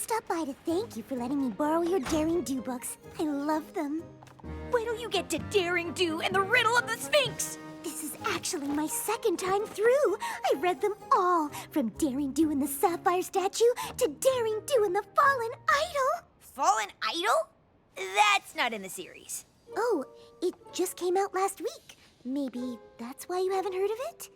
stop by to thank you for letting me borrow your Daring Do books. I love them. Wait till you get to Daring Do and the Riddle of the Sphinx! This is actually my second time through. I read them all, from Daring Do and the Sapphire Statue to Daring Do and the Fallen Idol. Fallen Idol? That's not in the series. Oh, it just came out last week. Maybe that's why you haven't heard of it?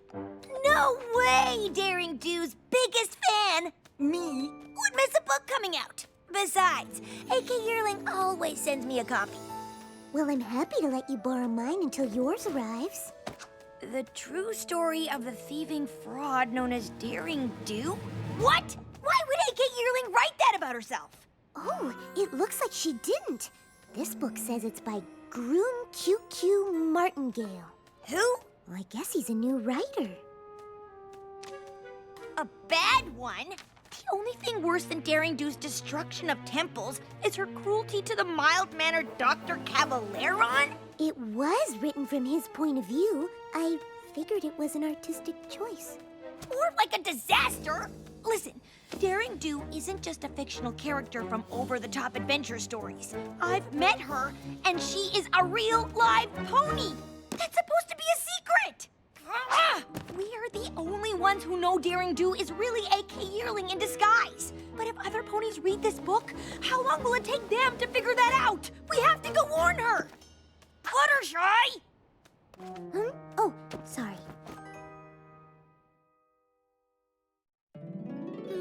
No way! Daring Do's biggest fan, me, would miss a book coming out. Besides, AK Yearling always sends me a copy. Well, I'm happy to let you borrow mine until yours arrives. The true story of the thieving fraud known as Daring Do? What? Why would AK Yearling write that about herself? Oh, it looks like she didn't. This book says it's by Groom QQ Martingale. Who? Well, I guess he's a new writer. A bad one? The only thing worse than Daring Do's destruction of temples is her cruelty to the mild-mannered Dr. Caballeron? It was written from his point of view. I figured it was an artistic choice. More like a disaster! Listen, Daring Do isn't just a fictional character from over-the-top adventure stories. I've met her, and she is a real live pony! That's supposed to be a secret! We are the only ones who know Daring Do is really AK Yearling in disguise. But if other ponies read this book, how long will it take them to figure that out? We have to go warn her! Fluttershy! Oh, sorry.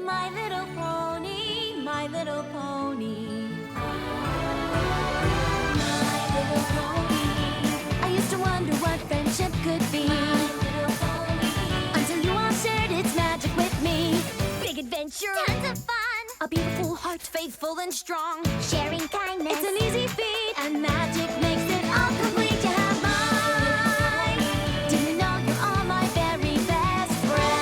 My little pony, my little pony. My little pony. I used to wonder what friendship could be. My little pony. Until you all shared its magic with me. Big adventure! Tons of fun. A beautiful heart, faithful and strong. Sharing kindness. It's an easy feat, and magic makes it all complete. You have mine. Do you know you're all my very best friends?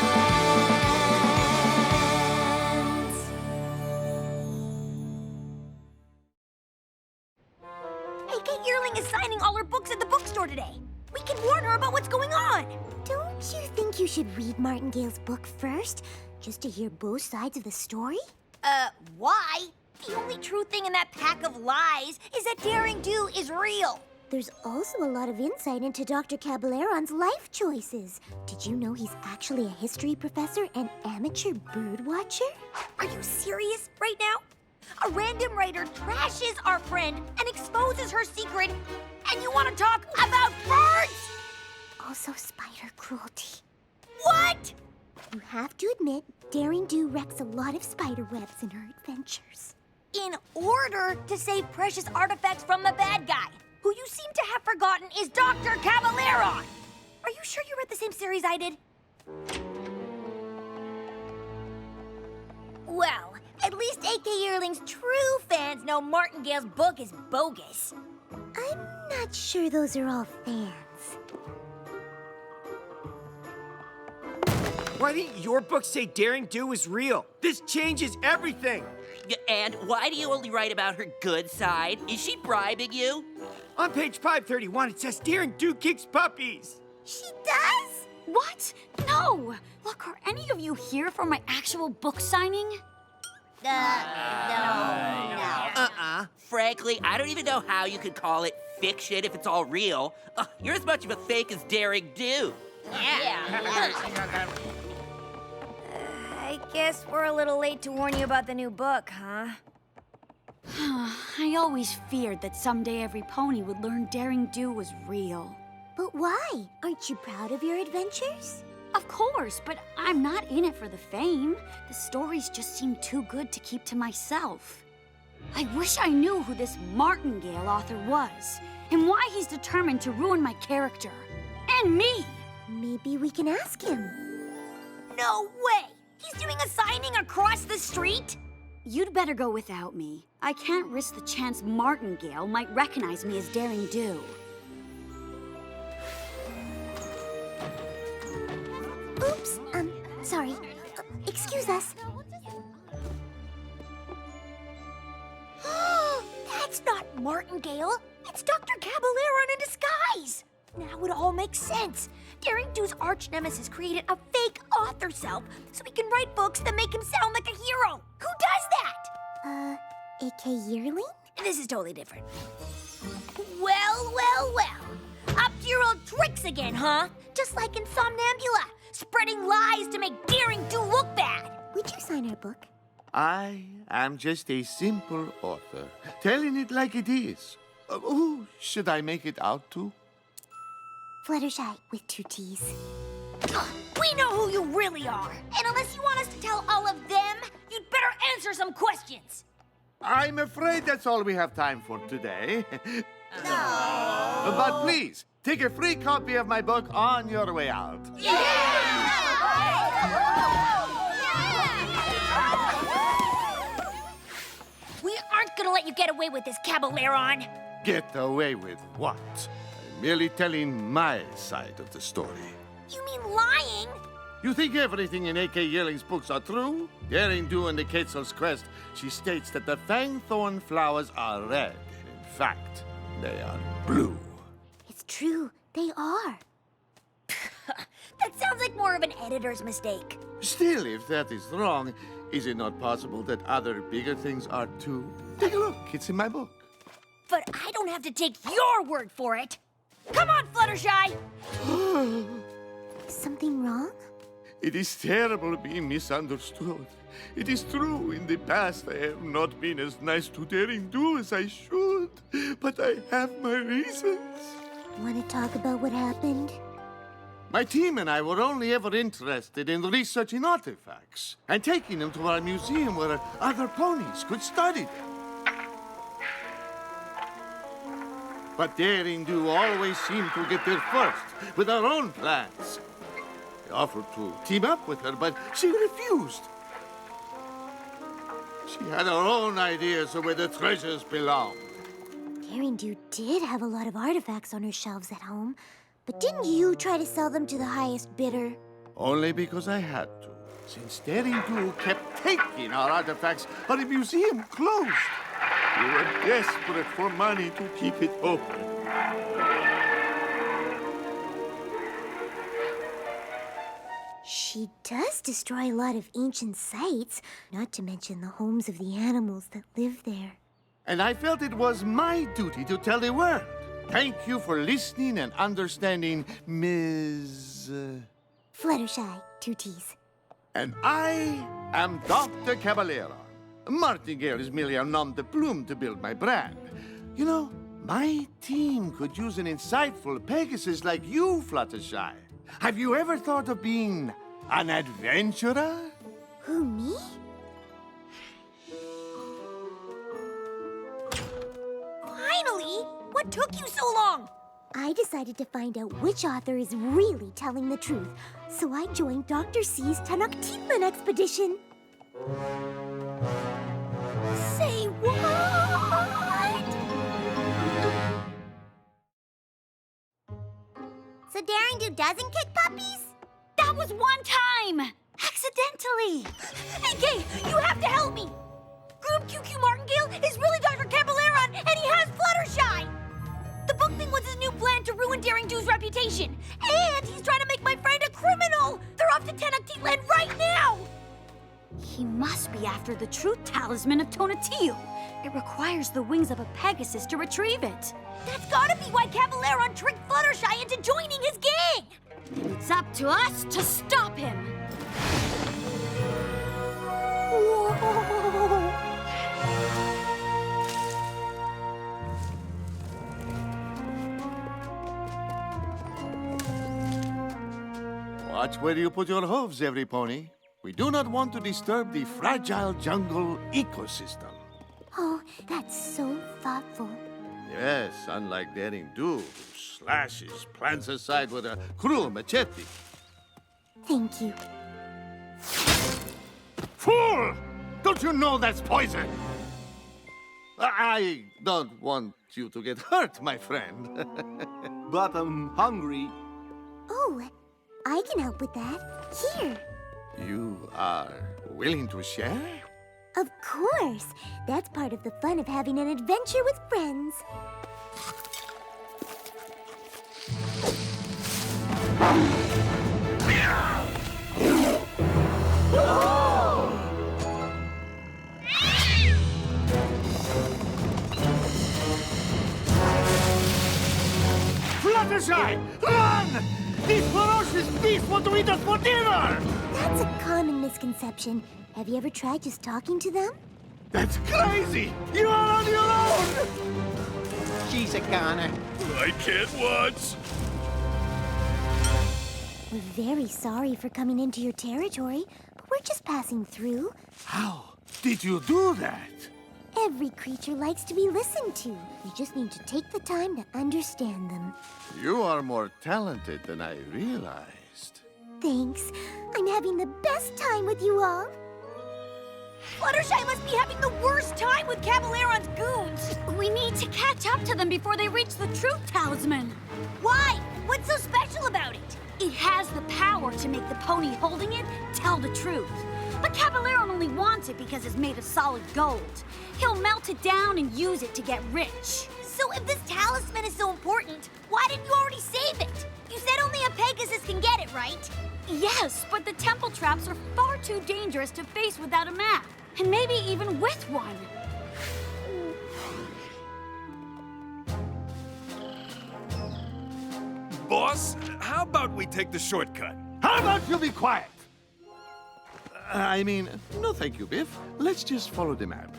AK Yearling is signing all her books at the bookstore today. We can warn her about what's going on. Don't you think you should read Martingale's book first, just to hear both sides of the story? Why? The only true thing in that pack of lies is that Daring Do is real. There's also a lot of insight into Dr. Caballeron's life choices. Did you know he's actually a history professor and amateur bird watcher? Are you serious right now? A random writer trashes our friend and exposes her secret, and you want to talk about birds? Also spider cruelty. What? You have to admit, Daring Do wrecks a lot of spider webs in her adventures. In order to save precious artifacts from the bad guy, who you seem to have forgotten is Dr. Caballeron. Are you sure you read the same series I did? Well, at least AK Yearling's true fans know Martingale's book is bogus. I'm not sure those are all fans. Why didn't your book say Daring Do is real? This changes everything. And why do you only write about her good side? Is she bribing you? On page 531, it says Daring Do kicks puppies. She does? What? No! Look, are any of you here for my actual book signing? No. Frankly, I don't even know how you could call it fiction if it's all real. You're as much of a fake as Daring Do. I guess we're a little late to warn you about the new book, huh? I always feared that someday every pony would learn Daring Do was real. But why? Aren't you proud of your adventures? Of course, but I'm not in it for the fame. The stories just seem too good to keep to myself. I wish I knew who this Martingale author was, and why he's determined to ruin my character. And me! Maybe we can ask him. No way! He's doing a signing across the street? You'd better go without me. I can't risk the chance Martingale might recognize me as Daring Do. Oops, sorry. Excuse us. That's not Martingale. It's Dr. Caballeron in disguise. Now it all makes sense. Daring Do's arch nemesis created a fake author self so he can write books that make him sound like a hero. Who does that? AK Yearling? This is totally different. Well, well, well. Up to your old tricks again, huh? Just like in Somnambula, spreading lies to make Daring Do look bad. Would you sign our book? I am just a simple author, telling it like it is. Who should I make it out to? Fluttershy with 2 T's. We know who you really are. And unless you want us to tell all of them, you'd better answer some questions. I'm afraid that's all we have time for today. But please, take a free copy of my book on your way out. We aren't gonna let you get away with this, Caballeron. Get away with what? I'm merely telling my side of the story. You mean lying? You think everything in A.K. Yearling's books are true? Daring Do in the Quetzal's Crest, she states that the fangthorn flowers are red. In fact, they are blue. It's true. They are. That sounds like more of an editor's mistake. Still, if that is wrong, is it not possible that other bigger things are too? Take a look. It's in my book. But I don't have to take your word for it. Come on, Fluttershy! Something wrong? It is terrible being misunderstood. It is true, in the past I have not been as nice to Daring Do as I should. But I have my reasons. Want to talk about what happened? My team and I were only ever interested in researching artifacts and taking them to our museum where other ponies could study them. But Daring Do always seemed to get there first with her own plans. I offered to team up with her, but she refused. She had her own ideas of where the treasures belonged. Daring Do did have a lot of artifacts on her shelves at home, but didn't you try to sell them to the highest bidder? Only because I had to. Since Daring Do kept taking our artifacts, our museum closed. We were desperate for money to keep it open. She does destroy a lot of ancient sites, not to mention the homes of the animals that live there. And I felt it was my duty to tell the world. Thank you for listening and understanding, Ms. Fluttershy, 2 T's. And I am Dr. Caballero. Martingale is merely a nom de plume to build my brand. You know, my team could use an insightful Pegasus like you, Fluttershy. Have you ever thought of being an adventurer? Who, me? Finally! What took you so long? I decided to find out which author is really telling the truth, so I joined Dr. C's Tenochtitlan expedition. Say what? So Daring Do doesn't kick puppies? That was one time! Accidentally! AK, you have to help me! Group QQ Martingale is really Dr. Caballeron, and he has Fluttershy! The book thing was his new plan to ruin Daring Do's reputation. And he's trying to make my friend a criminal! They're off to Tenochtitlan right now! He must be after the true talisman of Tonatiuh. It requires the wings of a Pegasus to retrieve it. That's gotta be why Caballeron tricked Fluttershy into joining his gang! And it's up to us to stop him. Watch where you put your hooves, every pony. We do not want to disturb the fragile jungle ecosystem. Oh, that's so thoughtful. Yes, unlike Daring Do, who slashes plants aside with a cruel machete. Thank you. Fool! Don't you know that's poison? I don't want you to get hurt, my friend. But I'm hungry. Oh, I can help with that. Here. You are willing to share? Of course. That's part of the fun of having an adventure with friends. Fluttershy! Run! These ferocious beasts want to eat us for dinner! That's a common misconception. Have you ever tried just talking to them? That's crazy! You are on your own! She's a goner. I can't watch. We're very sorry for coming into your territory, but we're just passing through. How did you do that? Every creature likes to be listened to. You just need to take the time to understand them. You are more talented than I realized. Thanks. I'm having the best time with you all. Fluttershy must be having the worst time with Caballeron's goons. We need to catch up to them before they reach the truth talisman. Why? What's so special about it? It has the power to make the pony holding it tell the truth. But Caballeron only wants it because it's made of solid gold. He'll melt it down and use it to get rich. So if this talisman is so important, why didn't you already save it? You said only a Pegasus can get it, right? Yes, but the temple traps are far too dangerous to face without a map. And maybe even with one. Boss, how about we take the shortcut? How about you be quiet? I mean, no thank you, Biff. Let's just follow the map.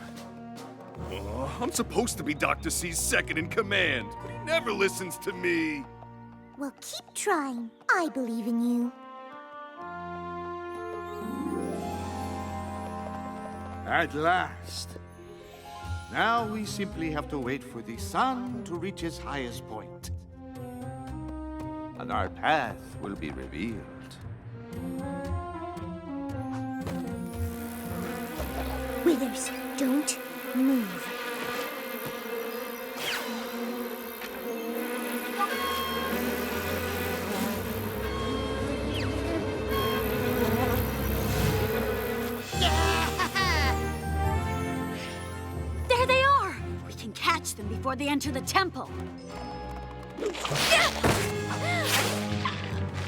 Oh, I'm supposed to be Dr. C's second in command, but he never listens to me. Well, keep trying. I believe in you. At last. Now we simply have to wait for the sun to reach its highest point. And our path will be revealed. Withers, don't move. There they are! We can catch them before they enter the temple.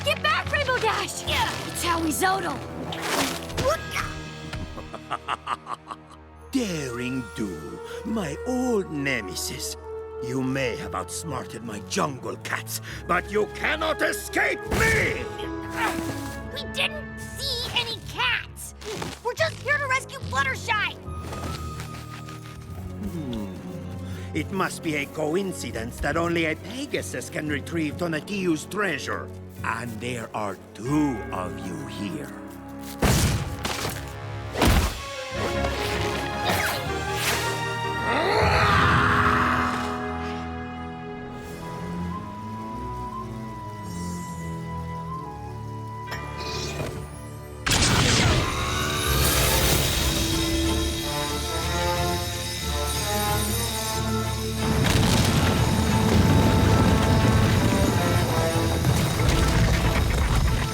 Get back, Rainbow Dash! It's how we Zodal. Daring Do, my old nemesis. You may have outsmarted my jungle cats, but you cannot escape me! We didn't see any cats. We're just here to rescue Fluttershy. It must be a coincidence that only a Pegasus can retrieve Tonatiuh's treasure. And there are two of you here.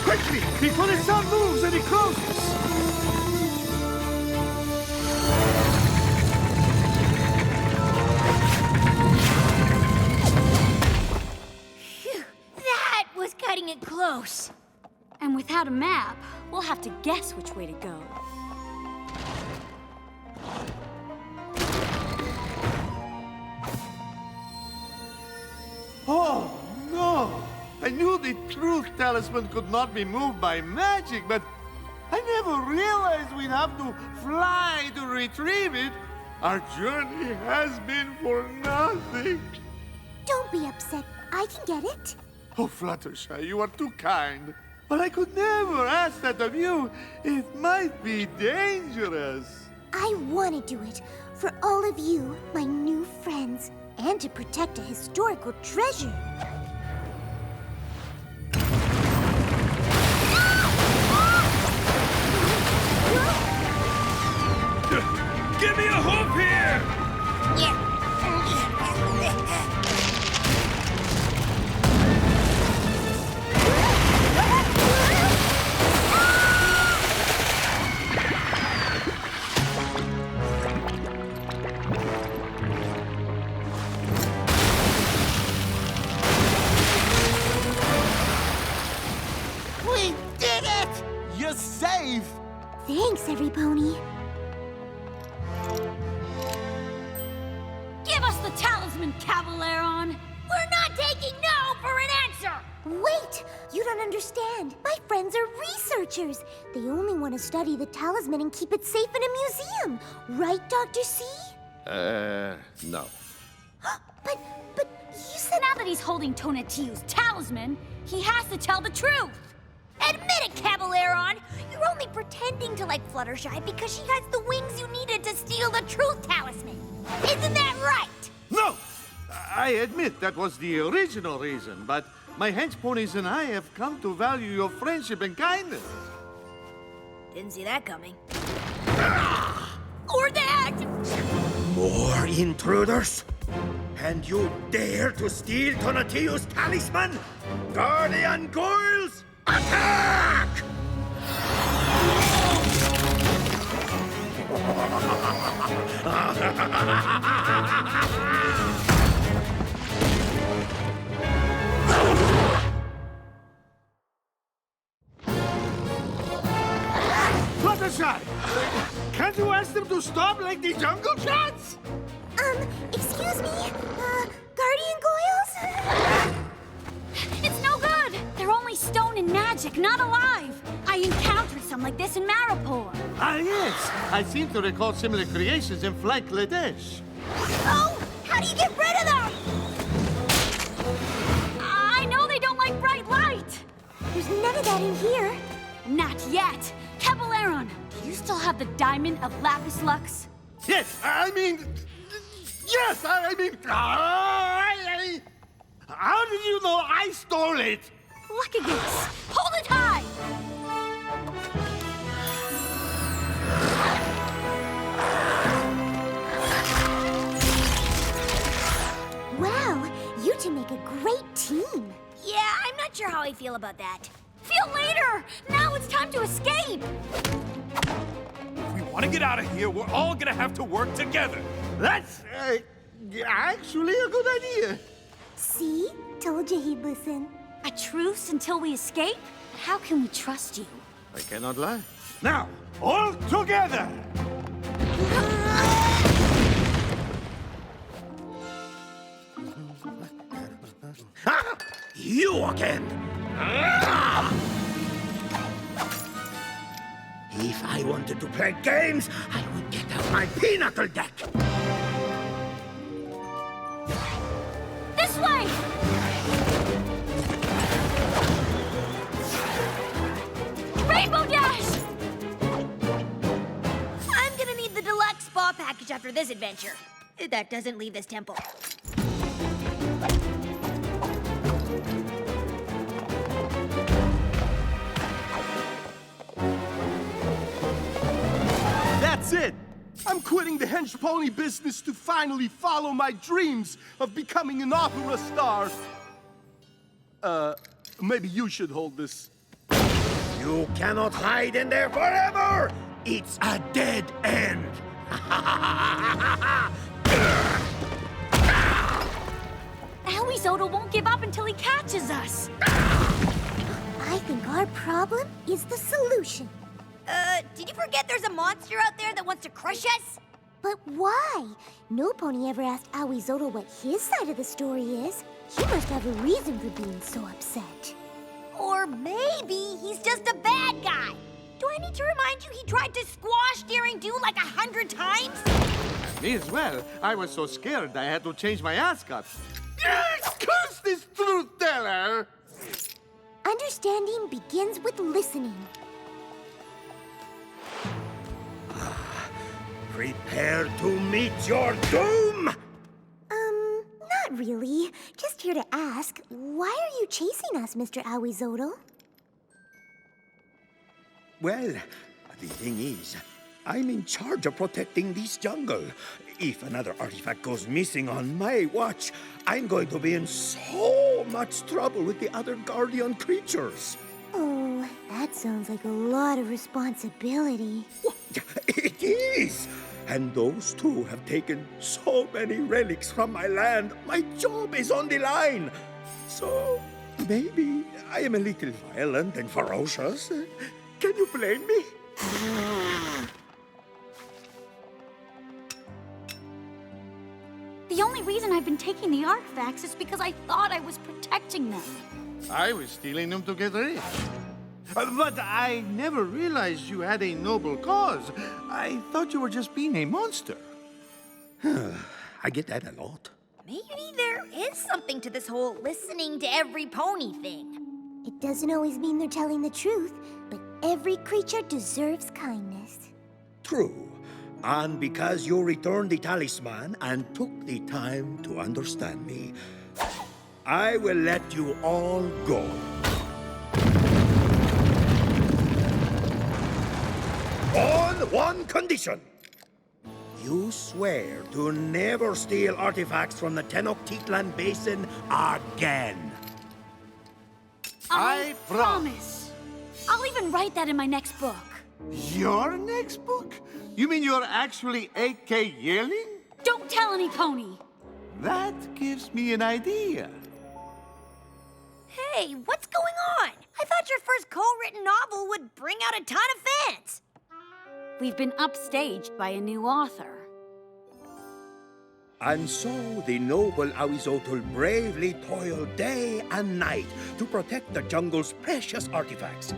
Quickly, before the sun moves and it closes! Phew, that was cutting it close. And without a map, we'll have to guess which way to go. Oh, no! I knew the truth talisman could not be moved by magic, but I never realized we'd have to fly to retrieve it. Our journey has been for nothing. Don't be upset. I can get it. Oh, Fluttershy, you are too kind. But I could never ask that of you. It might be dangerous. I want to do it for all of you, my new friends, and to protect a historical treasure. Give me a hoop here! We did it! You're safe! Thanks, every pony. Give us the talisman, Caballeron! We're not taking no for an understand. My friends are researchers. They only want to study the talisman and keep it safe in a museum. Right, Dr. C? No. But you said... Now that he's holding Tonatiuh's talisman, he has to tell the truth. Admit it, Caballeron! You're only pretending to like Fluttershy because she has the wings you needed to steal the truth talisman. Isn't that right? No! I admit that was the original reason, but my hench ponies and I have come to value your friendship and kindness. Didn't see that coming. Or that! More intruders? And you dare to steal Tonatiuh's talisman? Guardian Goyles, attack! Fluttershy! Can't you ask them to stop like the jungle cats? Excuse me? Guardian Goyles? It's no good. They're only stone and magic, not alive. I encountered some like this in Maripur. Ah, yes. I seem to recall similar creations in Flankladesh. Oh! How do you get rid of them? I know they don't like bright light. There's none of that in here. Not yet. Caballeron, do you still have the diamond of Lapis Lux? Yes, I mean... Yes, I mean... How did you know I stole it? Lucky guess. Hold it high. Wow, you two make a great team. Yeah, I'm not sure how I feel about that. Feel later. Now it's time to escape. If we want to get out of here, we're all gonna have to work together. That's actually a good idea. See? Told you he'd listen. A truce until we escape? How can we trust you? I cannot lie. Now, all together! Ah! You again! If I wanted to play games, I would get out my pinnacle deck. This way! Rainbow Dash! I'm gonna need the deluxe spa package after this adventure. That doesn't leave this temple. That's it! I'm quitting the hench pony business to finally follow my dreams of becoming an opera star. Maybe you should hold this. You cannot hide in there forever! It's a dead end! Awizoto won't give up until he catches us. I think our problem is the solution. Did you forget there's a monster out there that wants to crush us? But why? No pony ever asked Awizoto what his side of the story is. He must have a reason for being so upset. Or maybe he's just a bad guy. Do I need to remind you he tried to squash Daring Do like 100 times? Me as well. I was so scared I had to change my ascot. Yes! Curse this truth teller! Understanding begins with listening. Prepare to meet your doom! Not really. Just here to ask, why are you chasing us, Mr. Awizoto? Well, the thing is, I'm in charge of protecting this jungle. If another artifact goes missing on my watch, I'm going to be in so much trouble with the other guardian creatures. Oh, that sounds like a lot of responsibility. Well, it is! And those two have taken so many relics from my land. My job is on the line. So, maybe I am a little violent and ferocious. Can you blame me? The only reason I've been taking the artifacts is because I thought I was protecting them. I was stealing them to get rich. But I never realized you had a noble cause. I thought you were just being a monster. I get that a lot. Maybe there is something to this whole listening to every pony thing. It doesn't always mean they're telling the truth, but every creature deserves kindness. True. And because you returned the talisman and took the time to understand me, I will let you all go. On one condition. You swear to never steal artifacts from the Tenochtitlan Basin again. I promise. I'll even write that in my next book. Your next book? You mean you're actually A.K. yelling? Don't tell any pony. That gives me an idea. Hey, what's going on? I thought your first co-written novel would bring out a ton of fans. We've been upstaged by a new author. And so the noble Awizotl bravely toiled day and night to protect the jungle's precious artifacts.